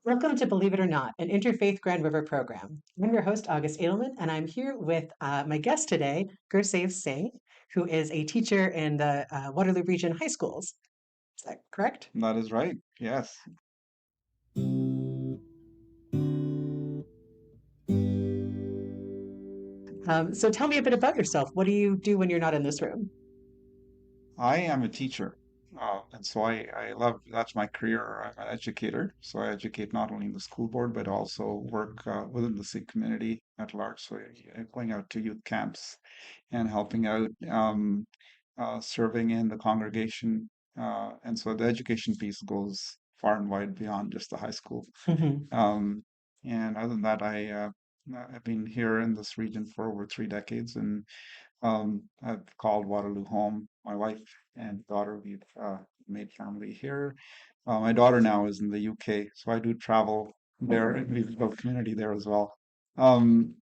Welcome to Believe It or Not, an Interfaith Grand River program. I'm your host, August Edelman, and I'm here with my guest today, Gursev Singh, who is a teacher in the Waterloo Region high schools. Is that correct? That is right. Yes. So tell me a bit about yourself. What do you do when you're not in this room? I am a teacher. And so I love that's my career. I'm an educator. So I educate not only in the school board, but also work within the Sikh community at large. So going out to youth camps and helping out, serving in the congregation. And so the education piece goes far and wide beyond just the high school. Hmm. Um, and other than that, I've been here in this region for over 3 decades, and I've called Waterloo home. My wife and daughter, we've made family here. My daughter now is in the UK, so I do travel there, and we've built community there as well. Um,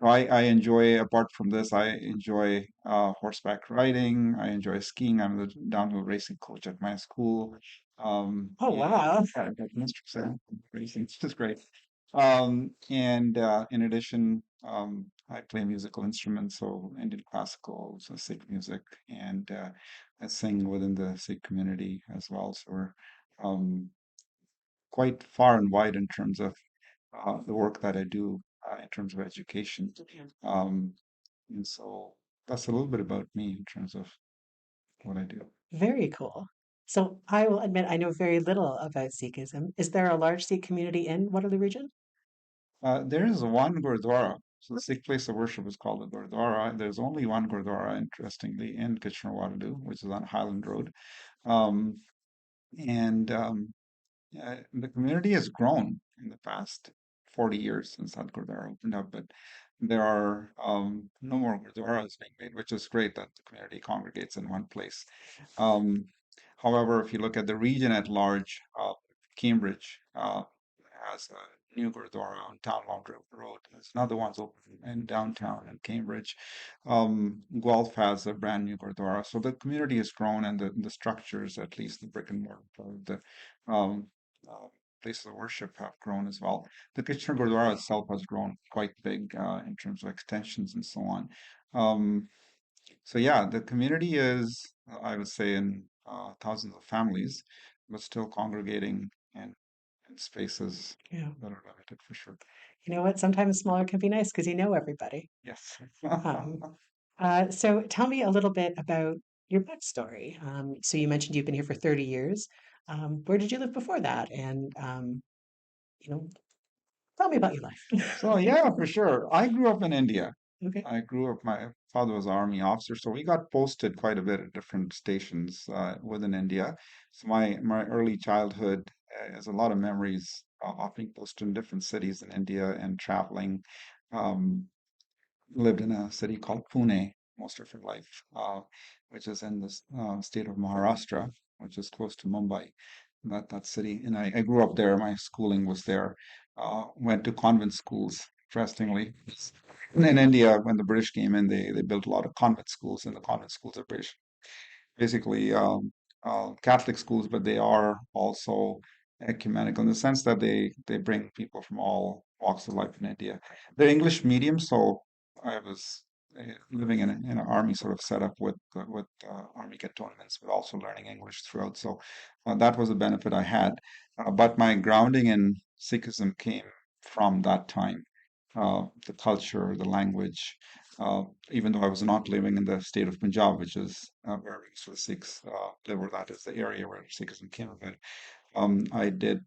I enjoy, apart from this, I enjoy horseback riding. I enjoy skiing. I'm the downhill racing coach at my school. Oh, And wow. I've got mistress in racing, which is great. And in addition, I play musical instruments, so Indian classical, so Sikh music, and I sing within the Sikh community as well. So we're um, quite far and wide in terms of the work that I do in terms of education. Um, and so that's a little bit about me in terms of what I do. Very cool. So I will admit I know very little about Sikhism. Is there a large Sikh community in Waterloo Region? There is one Gurdwara. So the Sikh place of worship is called the Gurdwara. There's only one Gurdwara, interestingly, in Kitchener-Waterloo, which is on Highland Road. Um, and the community has grown in the past 40 years since that Gurdwara opened up, but there are no more Gurdwaras being made, which is great that the community congregates in one place. Um, However, if you look at the region at large, Cambridge has a new Gurdwara on Town Laundry Road. There's another one's open in downtown in Cambridge. Guelph has a brand new Gurdwara. So the community has grown, and the structures, at least the brick and mortar part of the um, uh, places of worship, have grown as well. The Kitchener Gurdwara itself has grown quite big in terms of extensions and so on. Um, so yeah, the community is, I would say, in thousands of families, but still congregating in spaces Yeah. that are limited for sure. You know what? Sometimes smaller can be nice because you know everybody. Yes. Um, so tell me a little bit about your backstory. So you mentioned you've been here for 30 years. Where did you live before that? And you know, tell me about your life. So yeah, for sure. I grew up in India. Okay. My father was an army officer, so we got posted quite a bit at different stations within India. So my early childhood has a lot of memories of being posted in different cities in India and traveling. Um, Lived in a city called Pune most of her life, which is in the state of Maharashtra, which is close to Mumbai. That city, and I grew up there. My schooling was there. Went to convent schools. Interestingly, in India, when the British came in, they built a lot of convent schools, and the convent schools are basically Catholic schools, but they are also ecumenical in the sense that they bring people from all walks of life in India. They're English medium, so I was living in an army sort of setup with army cantonments, but also learning English throughout. So that was a benefit I had. But my grounding in Sikhism came from that time. The culture, the language, uh, even though I was not living in the state of Punjab, which is where most of the Sikhs live, or that is the area where Sikhism came about. I did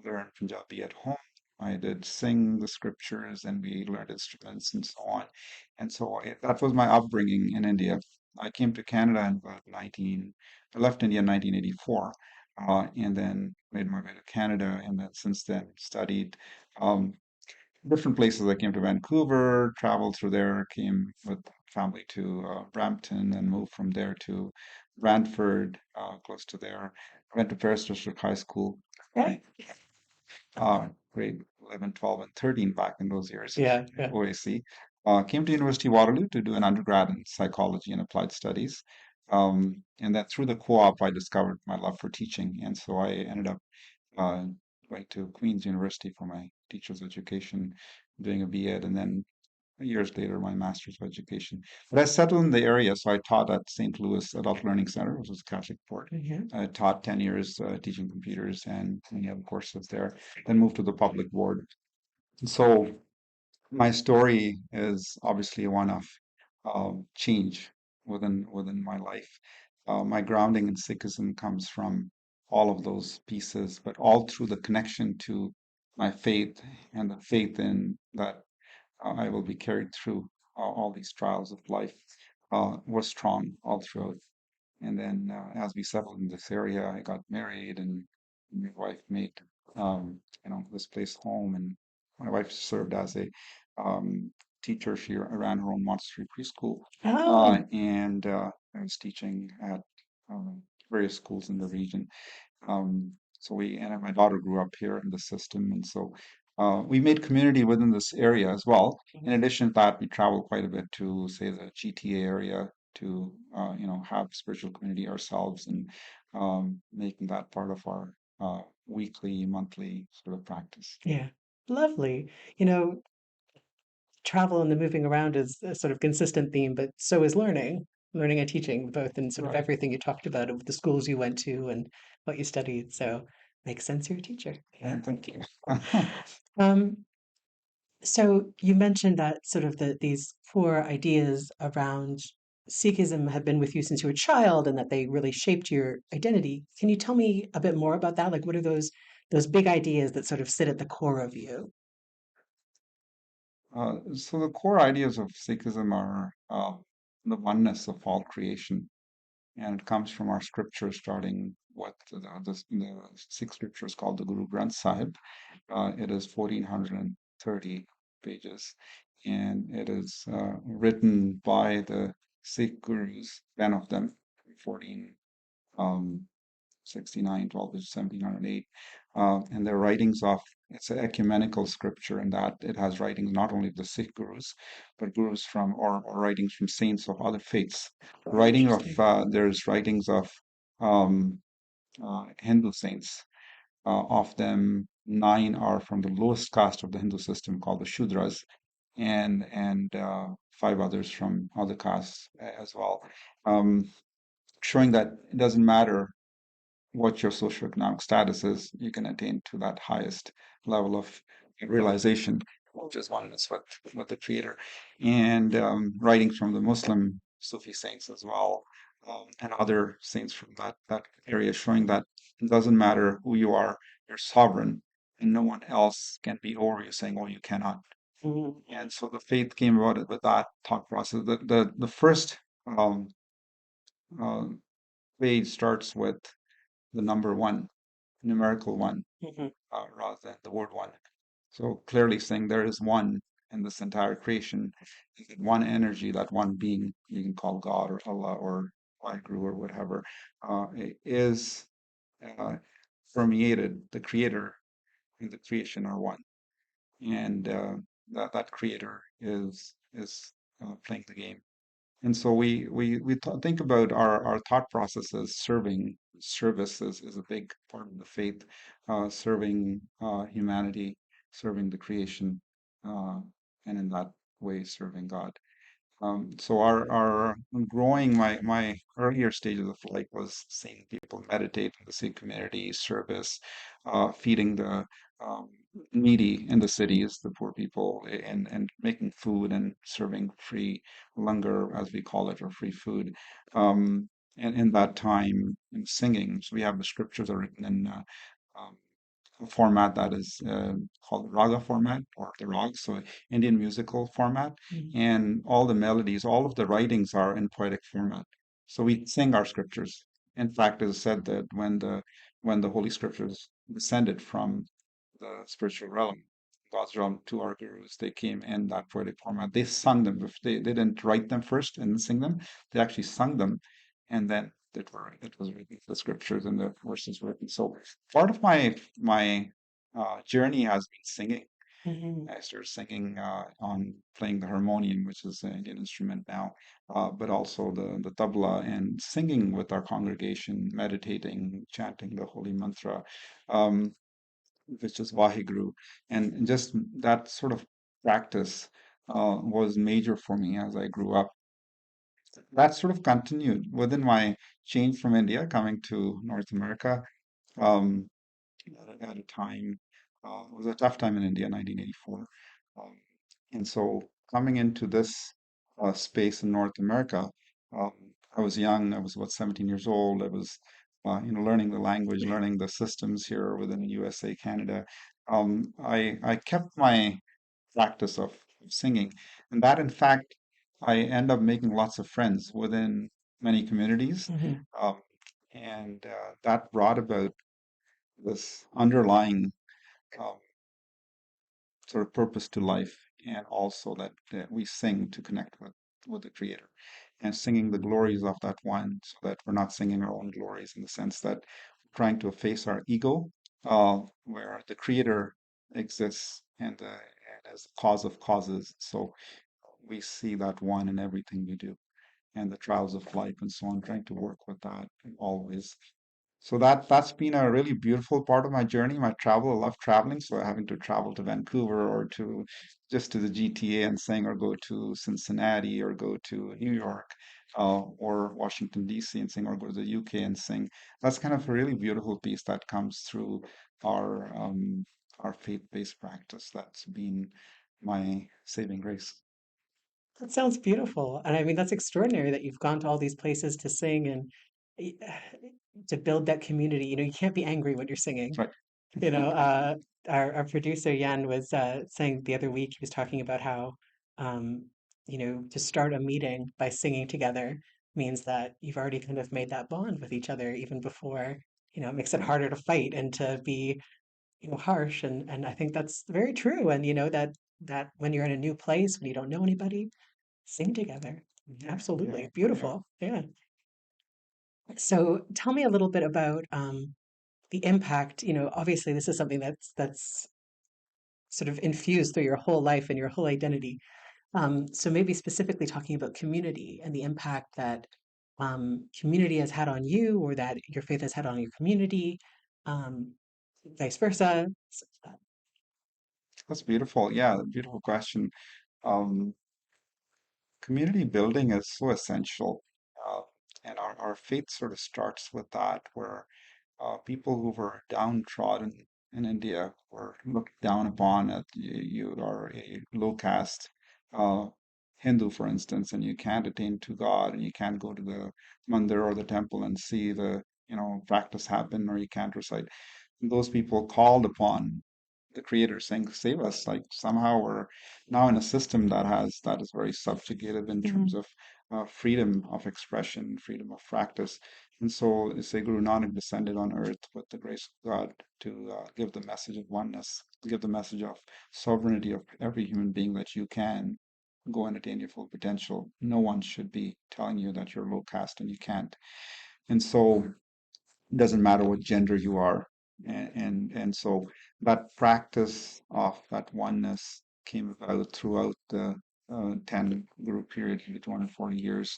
learn Punjabi at home. I did sing the scriptures, and we learned instruments and so on. And so that was my upbringing in India. I came to Canada in about 19, I left India in 1984, and then made my way to Canada, and then since then studied. Um, Different places. I came to Vancouver, traveled through there, came with family to Brampton, and moved from there to Brantford, close to there. Went to Paris District High School, Right. grade 11, 12, and 13 back in those years, Yeah, yeah. OAC. Came to University of Waterloo to do an undergrad in psychology and applied studies. And then through the co-op, I discovered my love for teaching. And so I ended up uh, going to Queen's University for my teacher's education, doing a B.Ed, and then years later my master's of education. But I settled in the area, so I taught at St. Louis Adult Learning Center, which was a Catholic port. Hmm. I taught 10 years teaching computers and many other courses there, then moved to the public board. So my story is obviously one of change within my life. My grounding in Sikhism comes from all of those pieces, but all through the connection to my faith and the faith in that I will be carried through all these trials of life was strong all throughout. And then as we settled in this area, I got married, and my wife made this place home. And my wife served as a um, teacher. She ran her own Montessori preschool, Oh, and I was teaching at various schools in the region. So we and my daughter grew up here in the system, and so we made community within this area as well. In addition to that, we travel quite a bit to, say, the GTA area to have spiritual community ourselves, and making that part of our weekly, monthly sort of practice. yeah. Lovely. You know, travel and the moving around is a sort of consistent theme, but so is learning and teaching, both in sort of Right. everything you talked about of the schools you went to and what you studied. So makes sense you're a teacher. Yeah. And thank you. Um, so you mentioned that sort of these core ideas around Sikhism have been with you since you were a child and that they really shaped your identity. Can you tell me a bit more about that? Like what are those big ideas that sort of sit at the core of you? So the core ideas of Sikhism are the oneness of all creation, and it comes from our scriptures, starting with the Sikh scriptures called the Guru Granth Sahib. It is 1430 pages, and it is written by the Sikh gurus, 10 of them, 14 um, 69, 12 is 1708. And their writings of, it's an ecumenical scripture in that it has writings not only of the Sikh gurus, but gurus from, or writings from saints of other faiths. Writing of, Interesting. there's writings of um, Hindu saints. Of them, 9 are from the lowest caste of the Hindu system called the Shudras, and 5 others from other castes as well. Um, Showing that it doesn't matter what your socioeconomic status is, you can attain to that highest level of realization, which is oneness with the Creator. And writings from the Muslim Sufi saints as well, and other saints from that area, showing that it doesn't matter who you are, you're sovereign, and no one else can be over you, saying, "Oh, you cannot." Mhm. And so the faith came about it with that thought process. The first um, uh, page starts with the number one, numerical one, Mhm. rather than the word one. So clearly saying there is one in this entire creation, one energy, that one being, you can call God or Allah or Waheguru or whatever, is uh, permeated. The creator and the creation are one, and that creator is playing the game. And so think about our thought processes. Service is a big part of the faith, serving humanity, serving the creation, uh, and in that way serving God. So our growing my earlier stages of life was seeing people meditate in the Sikh community, service, feeding the um, needy in the cities, the poor people, and making food and serving free langar, as we call it, or free food. And in that time, and singing. So we have the scriptures are written in um, a format that is called raga format, or the rag, so Indian musical format, Mhm. and all the melodies, all of the writings are in poetic format. So we sing our scriptures. In fact, it is said that when the Holy Scriptures descended from the spiritual realm, God's realm, to our gurus, they came in that poetic format. They sung them. They didn't write them first and sing them. They actually sung them, and then it was written, the scriptures and the verses written. So part of my journey has been singing. Mhm. I started singing on playing the harmonium, which is an Indian instrument now, but also the tabla, and singing with our congregation, meditating, chanting the holy mantra. Um, which is Vaheguru. And just that sort of practice was major for me as I grew up. That sort of continued within my change from India, coming to North America. Um, at a time, it was a tough time in India, 1984. Um, and so coming into this space in North America, um, I was young. I was about 17 years old. I was, learning the language, learning the systems here within the USA, Canada. I kept my practice of singing, and that, in fact, I end up making lots of friends within many communities, Hmm. um, and that brought about this underlying um, sort of purpose to life, and also that we sing to connect with the Creator, and singing the glories of that one, so that we're not singing our own glories in the sense that we're trying to efface our ego, where the Creator exists and as the cause of causes. So we see that one in everything we do, and the trials of life and so on, trying to work with that always. So that's been a really beautiful part of my journey, my travel. I love traveling, so having to travel to Vancouver or to just to the GTA and sing, or go to Cincinnati or go to New York, or Washington DC and sing, or go to the UK and sing. That's kind of a really beautiful piece that comes through our um, our faith-based practice. That's been my saving grace. That sounds beautiful. And I mean, that's extraordinary that you've gone to all these places to sing and y- to build that community. You know, you can't be angry when you're singing. Right. You know, our producer Jan was saying the other week, he was talking about how, um, to start a meeting by singing together means that you've already kind of made that bond with each other even before, it makes it harder to fight and to be, harsh. And I think that's very true. And, that when you're in a new place, when you don't know anybody, sing together. Yeah. Absolutely. Yeah. Beautiful. Yeah. So tell me a little bit about the impact. Obviously this is something that's sort of infused through your whole life and your whole identity. So maybe specifically talking about community and the impact that community has had on you, or that your faith has had on your community, um, vice versa. That's beautiful. Yeah, beautiful question. Um, Community building is so essential. Uh, and our faith sort of starts with that, where people who were downtrodden in India were looked down upon. At you are a low caste uh, Hindu, for instance, and you can't attain to God, and you can't go to the mandir or the temple and see the practice happen, or you can't recite. Those people called upon the creator saying, save us. Like somehow we're now in a system that is very subjugative in terms Mhm. of freedom of expression, freedom of practice. And so say Guru Nanak descended on earth with the grace of God to give the message of oneness, to give the message of sovereignty of every human being, that you can go and attain your full potential. No one should be telling you that you're low caste and you can't. And so it doesn't matter what gender you are. And so that practice of that oneness came about throughout the 10 group period, the 240 years,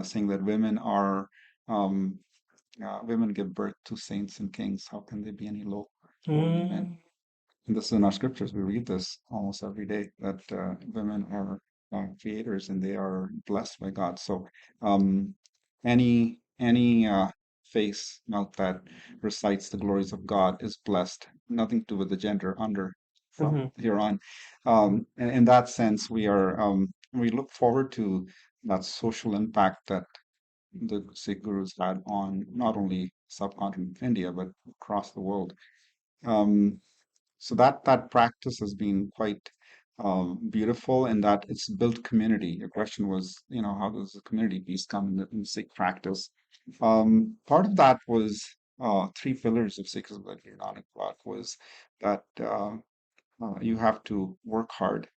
saying that um, women give birth to saints and kings. How can they be any lower than men? Mm. And this is in our scriptures. We read this almost every day, that women are creators and they are blessed by God. So um, any face mouth that recites the glories of God is blessed. Nothing to do with the gender under from Mhm. here on. And in that sense, we look forward to that social impact that the Sikh gurus had on not only subcontinent of India but across the world. Um, so that practice has been quite beautiful in that it's built community. Your question was, how does the community piece come in Sikh practice? Part of that was three pillars of Sikhism that Guru brought was that you have to work hard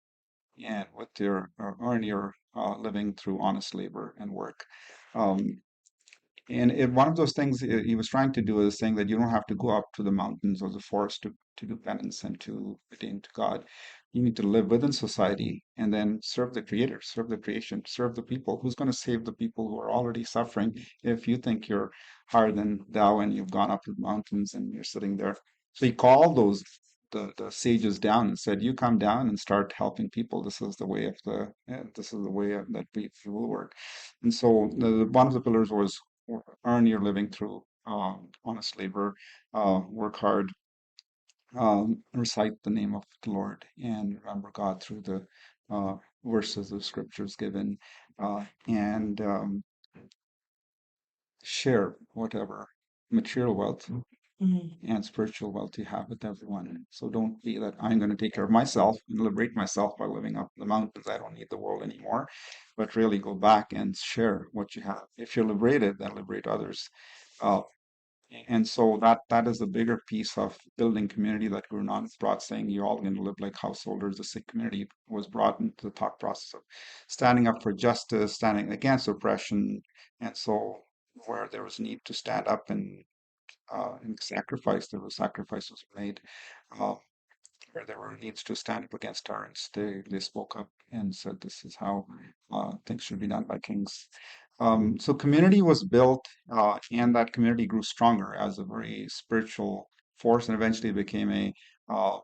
and with your earn your living through honest labor and work. Um, one of those things he was trying to do is saying that you don't have to go up to the mountains or the forest to do penance and to attain to God. You need to live within society and then serve the Creator, serve the creation, serve the people. Who's going to save the people who are already suffering if you think you're higher than thou and you've gone up to the mountains and you're sitting there? So he called the sages down and said, "You come down and start helping people. This is the way of this is the way that we will work." And so one of the pillars was earn your living through honest labor, work hard, recite the name of the Lord, and remember God through the verses of scriptures given, and share whatever material wealth Mm, and spiritual wealth you have with everyone. So don't be that I'm going to take care of myself and liberate myself by living up in the mountains. I don't need the world anymore, but really go back and share what you have. If you're liberated, then liberate others. Uh, and so that is the bigger piece of building community that Guru Nanak brought, saying you're all going to live like householders. The Sikh community was brought into the thought process of standing up for justice, standing against oppression, and so where there was need to stand up and sacrifice, there was sacrifices made. Uh, where there were needs to stand up against tyrants, they spoke up and said this is how things should be done by kings. So community was built, and that community grew stronger as a very spiritual force, and eventually became a uh,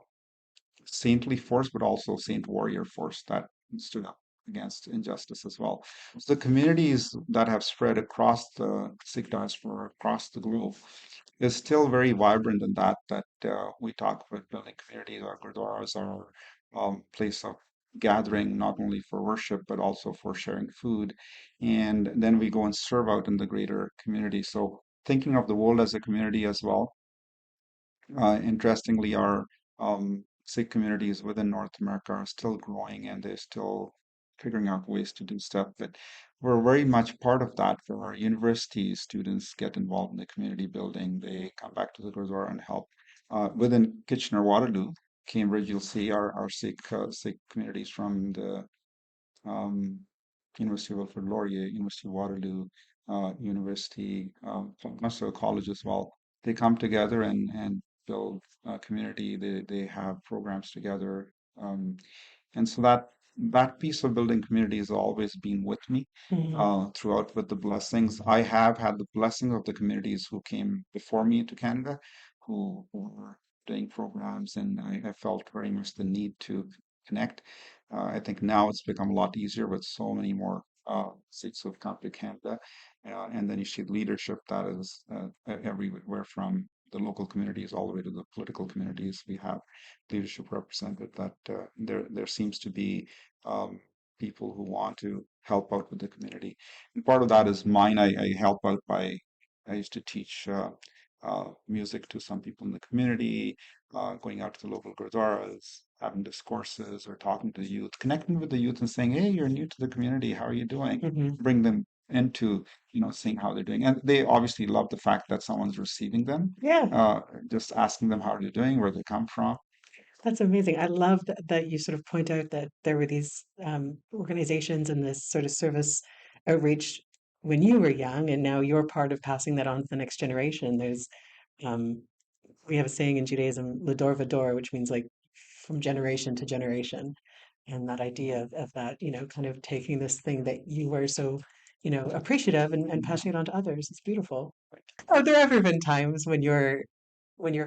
saintly force, but also saint warrior force that stood up against injustice as well. So the communities that have spread across the Sikh diaspora, across the globe, is still very vibrant in that we talk about building communities. Our gurdwaras are place of gathering, not only for worship but also for sharing food, and then we go and serve out in the greater community. So thinking of the world as a community as well. Interestingly, our Sikh communities within North America are still growing and they're still figuring out ways to do stuff. But we're very much part of that. For our university students get involved in the community building. They come back to the Gurdwara and help. Within Kitchener Waterloo, Cambridge, you'll see our Sikh communities from the um, University of Wilfrid Laurier, University of Waterloo, University, Mackenzie College as well. They come together and build a community. They have programs together, and so that piece of building community has always been with me mm, throughout with the blessings. I have had the blessing of the communities who came before me to Canada, who were doing programs, and I felt very much the need to connect. I think now it's become a lot easier with so many more Sikhs who've come to Canada. And then you see leadership that is everywhere from the local communities all the way to the political communities. We have leadership represented that there seems to be um, people who want to help out with the community. And part of that is mine. I help out by, I used to teach music to some people in the community, going out to the local gurdwaras, having discourses or talking to the youth, connecting with the youth and saying, hey, you're new to the community, how are you doing? mhm. Bring them into, seeing how they're doing. And they obviously love the fact that someone's receiving them, Yeah, just asking them how they're doing, where they come from. that's amazing. I love that you sort of point out that there were these organizations and this sort of service outreach when you were young, and now you're part of passing that on to the next generation. Um, we have a saying in Judaism, "Lador vador," which means like from generation to generation, and that idea of that, kind of taking this thing that you were so, appreciative and passing it on to others. It's beautiful. Have there ever been times when your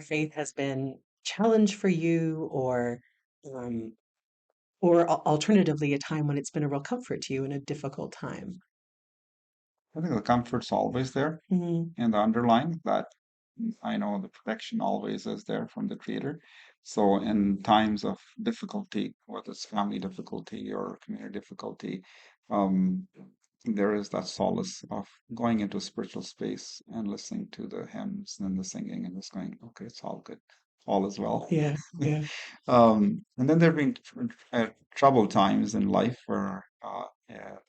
faith has been challenged for you, um, or alternatively, a time when it's been a real comfort to you in a difficult time? I think the comfort's always there Hmm. in the underlying that I know the protection always is there from the creator. So in times of difficulty, whether it's family difficulty or community difficulty, um, there is that solace of going into a spiritual space and listening to the hymns and the singing and just going, okay, it's all good, all is well. Yeah, yeah. And then there have been troubled times in life where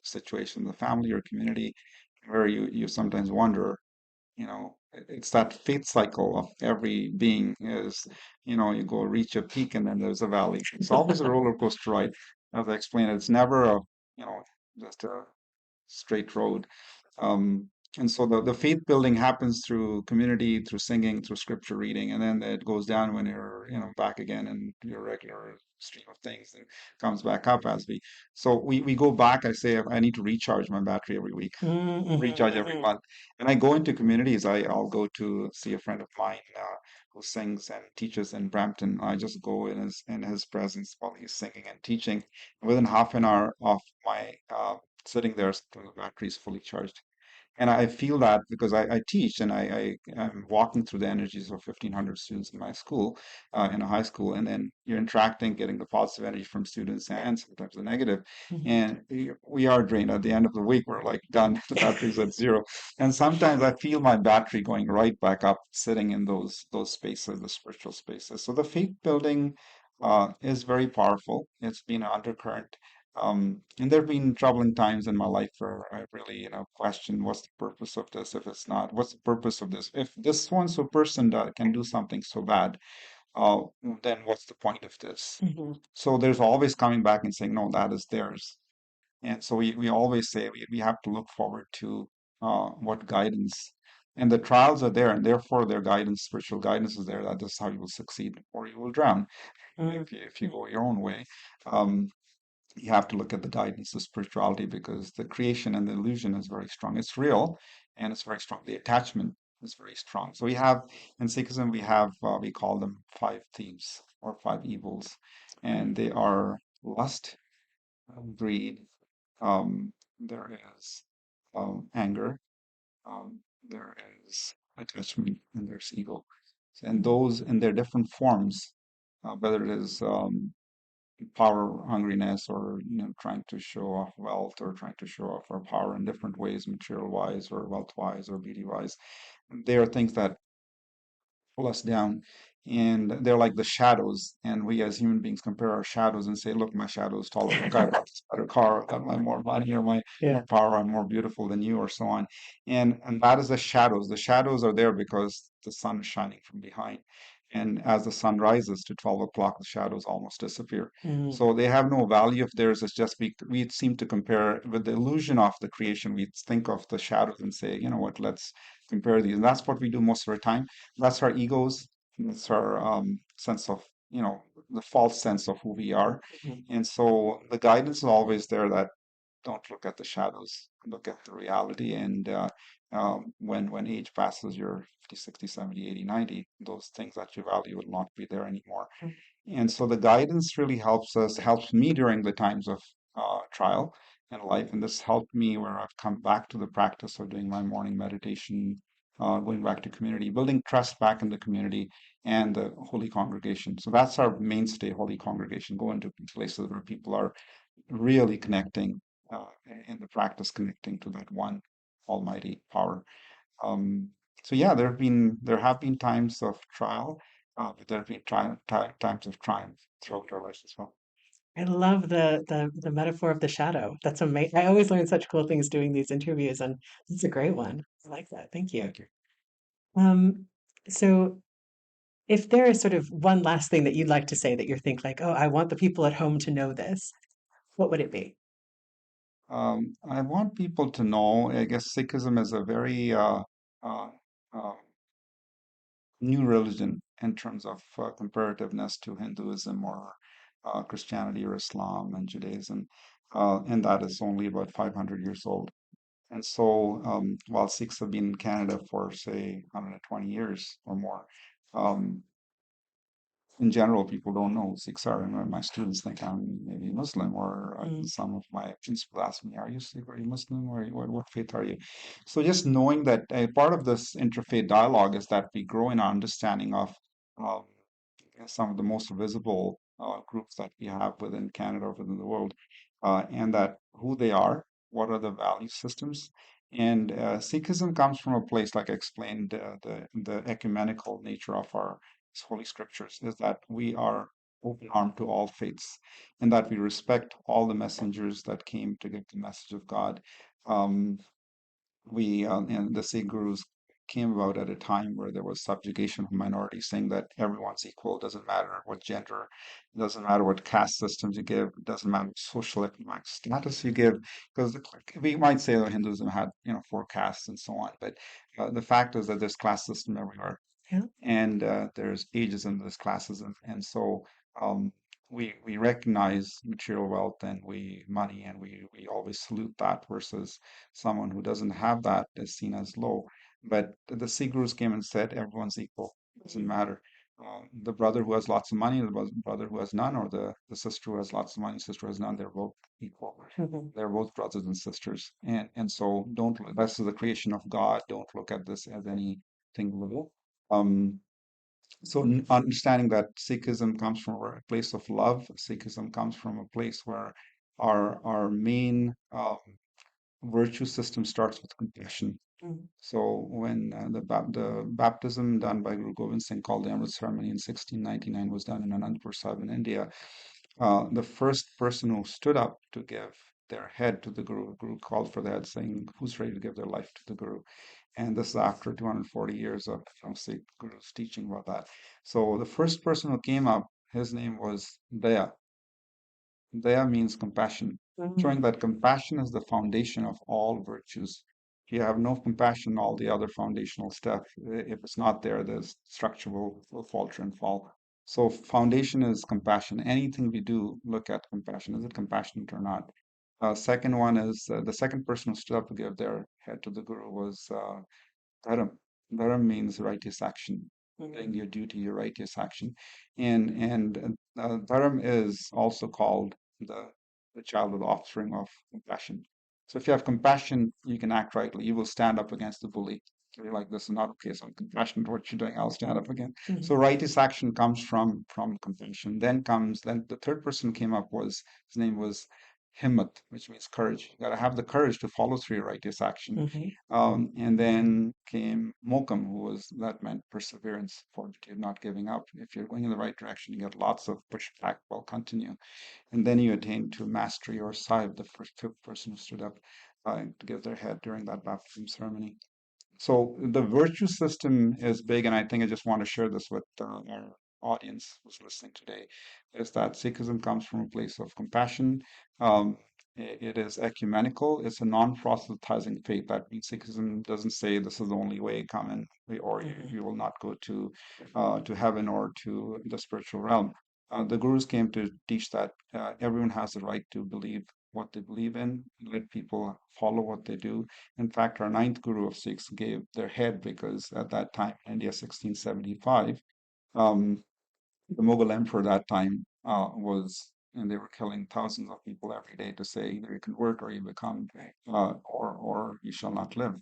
situation in the family or community where you sometimes wonder, it's that fate cycle of every being is, you go reach a peak and then there's a valley. It's always a roller coaster ride. As I explained, it's never a, you know, just a straight road. Um, And so the faith building happens through community, through singing, through scripture reading, and then it goes down when you're, back again in your regular stream of things and comes back up as we. So we go back. I say I need to recharge my battery every week, Mm-hmm, recharge every month. And I go into communities. I'll go to see a friend of mine who sings and teaches in Brampton. I just go in his presence while he's singing and teaching. Within half an hour of my sitting there, the battery is fully charged. And I feel that because I teach and I'm walking through the energies of 1,500 students in my school, in a high school, and then you're interacting, getting the positive energy from students and sometimes the negative. And we are drained. At the end of the week, we're like done. The battery's at zero. And sometimes I feel my battery going right back up, sitting in those spaces, the spiritual spaces. So the faith building is very powerful. It's been an undercurrent and there have been troubling times in my life where I really, questioned what's the purpose of this if it's not? What's the purpose of this? If this so-and-so person can do something so bad, uh, then what's the point of this? mm-hmm, So there's always coming back and saying, no, that is theirs. And so we always say we have to look forward to what guidance. And the trials are there, and therefore their guidance, spiritual guidance is there that this is how you will succeed or you will drown if you go your own way. Um, you have to look at the guidance of spirituality because the creation and the illusion is very strong. It's real and it's very strong. The attachment is very strong. So we have in Sikhism we call them five thieves or five evils, and they are lust, greed. There is anger. There is attachment, and there's ego, and those in their different forms, whether it is power hungriness or trying to show off wealth or trying to show off our power in different ways, material wise or wealth wise or beauty wise. They are things that pull us down, and they're like the shadows, and we as human beings compare our shadows and say, look, my shadow is taller. Look, I bought this better car, I've got my more money or my yeah. more power, I'm more beautiful than you, or so on. And that is the shadows are there because the sun is shining from behind, and as the sun rises to 12 o'clock the shadows almost disappear. Mm, So they have no value of theirs. It's just we seem to compare with the illusion of the creation. We think of the shadows and say, you know what, let's compare these, and that's what we do most of our time. That's our egos. That's our sense of, the false sense of who we are. mhm, And so the guidance is always there that don't look at the shadows, look at the reality. And when age passes, you're 50, 60, 70, 80, 90, those things that you value will not be there anymore. And so the guidance really helps me during the times of trial in life. And this helped me where I've come back to the practice of doing my morning meditation, going back to community, building trust back in the community and the holy congregation. So that's our mainstay, holy congregation. Go into places where people are really connecting in the practice, connecting to that one almighty power. Um, so yeah, there have been times of trial, but there have been times of triumph throughout our lives as well. I love the metaphor of the shadow. That's amazing. I always learn such cool things doing these interviews, and this is a great one. I like that. Thank you. Thank you. Um, so if there is sort of one last thing that you'd like to say that you think like, oh, I want the people at home to know this, what would it be? I want people to know, I guess Sikhism is a very uh, uh, new religion in terms of comparativeness to Hinduism or Christianity or Islam and Judaism, and that is only about 500 years old. And so, while Sikhs have been in Canada for, say, 120 years or more, um, in general, people don't know who Sikhs are. And my students think I'm maybe Muslim, or Mm, some of my principals ask me, "Are you Sikh? Are you Muslim? Or what faith are you?" So, just knowing that part of this interfaith dialogue is that we grow in our understanding of um, some of the most visible groups that we have within Canada or within the world, and that who they are, what are the value systems. And Sikhism comes from a place, like I explained, the ecumenical nature of our holy scriptures is that we are open armed to all faiths, and that we respect all the messengers that came to give the message of God. Um, we and the Sikh gurus came about at a time where there was subjugation of minorities, saying that everyone's equal, doesn't matter what gender, doesn't matter what caste systems you give, doesn't matter what social economic status you give, because we might say that Hinduism had, four castes and so on, but the fact is that there's class system everywhere, Yeah. and there's ageism, there's classism, and so um, we recognize material wealth and we money, and we always salute that versus someone who doesn't have that is seen as low. But the Sikh gurus came and said everyone's equal, doesn't matter. The brother who has lots of money, the brother who has none, or the sister who has lots of money, sister who has none, they're both equal. Mhm. They're both brothers and sisters, and so don't. This is the creation of God. Don't look at this as anything little. Um, so understanding that Sikhism comes from a place of love, Sikhism comes from a place where our main virtue system starts with compassion. Mhm. So when the baptism done by Guru Gobind Singh, called the Amrit ceremony in 1699, was done in Anandpur Sahib in India, the first person who stood up to give their head to the Guru called for the head, saying, "Who's ready to give their life to the Guru?" And this is after 240 years of Sikh Guru's teaching about that. So the first person who came up, his name was Daya. Daya means compassion, showing Mhm. that compassion is the foundation of all virtues. If you have no compassion, all the other foundational stuff, if it's not there, the structure will falter and fall. So foundation is compassion. Anything we do, look at compassion. Is it compassionate or not? Second one is the second person who stood up to give their head to the Guru was Dharam. Dharam means righteous action, doing Mhm. your duty, your righteous action. And Dharam is also called the child of the offspring of compassion. So if you have compassion, you can act rightly. You will stand up against the bully. You're like, this is not okay. So I'm compassionate to what you're doing. I'll stand up again. So Mhm. righteous action comes from compassion. Then the third person came up was his name was Himmat, which means courage. You got to have the courage to follow through your righteous action. Mhm. And then came Mokam, who was that meant perseverance, fortitude, not giving up. If you're going in the right direction, you get lots of pushback. Well, continue, and then you attain to mastery or sahib, the fifth person who stood up to give their head during that baptism ceremony. So the virtue system is big, and I think I just want to share this with our audience who's listening today, is that Sikhism comes from a place of compassion. Um, it is ecumenical. It's a non-proselytizing faith. That means Sikhism doesn't say this is the only way, come in, or Mhm. you will not go to heaven or to the spiritual realm. The gurus came to teach that everyone has the right to believe what they believe in, let people follow what they do. In fact, our ninth guru of Sikhs gave their head because at that time, India 1675, um, the Mughal emperor that time and they were killing thousands of people every day to say either you convert or you become, or you shall not live.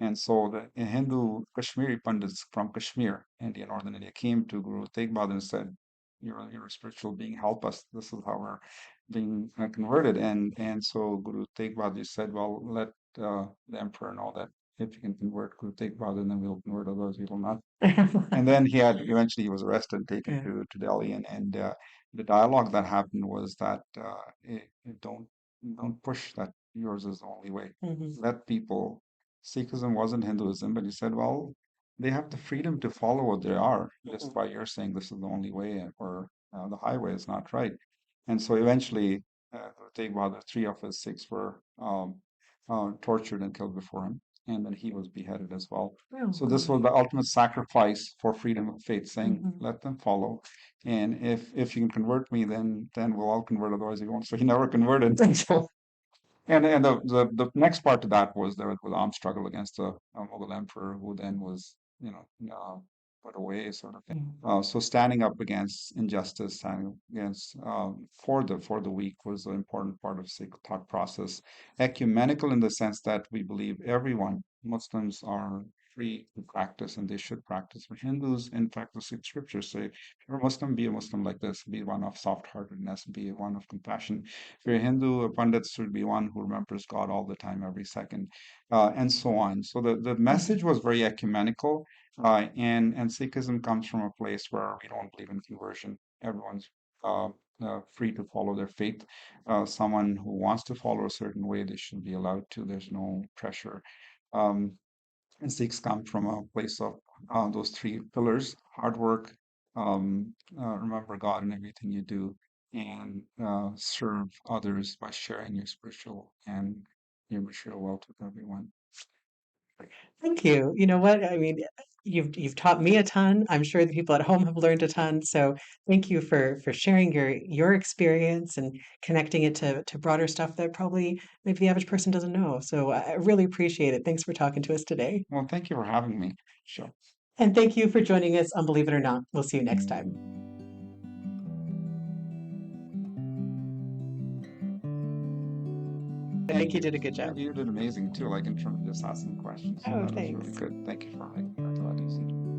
And so the Hindu Kashmiri Pandits from Kashmir, India, northern India, came to Guru Tegh Bahadur and said, you're a spiritual being, help us. This is how we're being converted. And so Guru Tegh Bahadur said, well, let the emperor know that if you can convert Guru Tegh Bahadur, then we'll convert, others we will not. And then eventually he was arrested and taken Yeah. to Delhi, and the dialogue that happened was that don't push that yours is the only way. Mhm. Let people. Sikhism wasn't Hinduism, but he said, well, they have the freedom to follow what they are, just Mhm. by you're saying this is the only way, or the highway is not right. And so eventually, Tegh Bahadur, three of his Sikhs were tortured and killed before him, and then he was beheaded as well. Oh So this was gosh. the ultimate sacrifice for freedom of faith, saying, Mhm. let them follow. And if you can convert me, then we'll all convert, otherwise you won't. So he never converted. And the next part to that was there was armed struggle against the Mughal emperor, who then was, put away, sort of thing. Mhm. So standing up against injustice, standing against for the weak was an important part of Sikh thought process. Ecumenical in the sense that we believe everyone, Muslims are free to practice and they should practice. But Hindus, in fact, the Sikh scriptures say, if you're a Muslim, be a Muslim like this, be one of soft-heartedness, be one of compassion. If you're a Hindu, a Pandit should be one who remembers God all the time, every second, and so on. So the Mhm. message was very ecumenical, and Sikhism comes from a place where we don't believe in conversion. Everyone's uh, free to follow their faith. Someone who wants to follow a certain way, they should be allowed to. There's no pressure. Um, And Sikhs come from a place of those three pillars: hard work, remember God in everything you do, and serve others by sharing your spiritual and your material wealth with everyone. Thank you. You know what? I mean, you've taught me a ton. I'm sure the people at home have learned a ton. So thank you for sharing your experience and connecting it to broader stuff that probably maybe the average person doesn't know. So I really appreciate it. Thanks for talking to us today. Well, thank you for having me. Sure. And thank you for joining us on Believe It or Not. We'll see you next time. I think you did a good You, job. you did amazing too, like in terms of just asking questions. So Oh, that was really thanks. good. Thank you for making that a lot easier.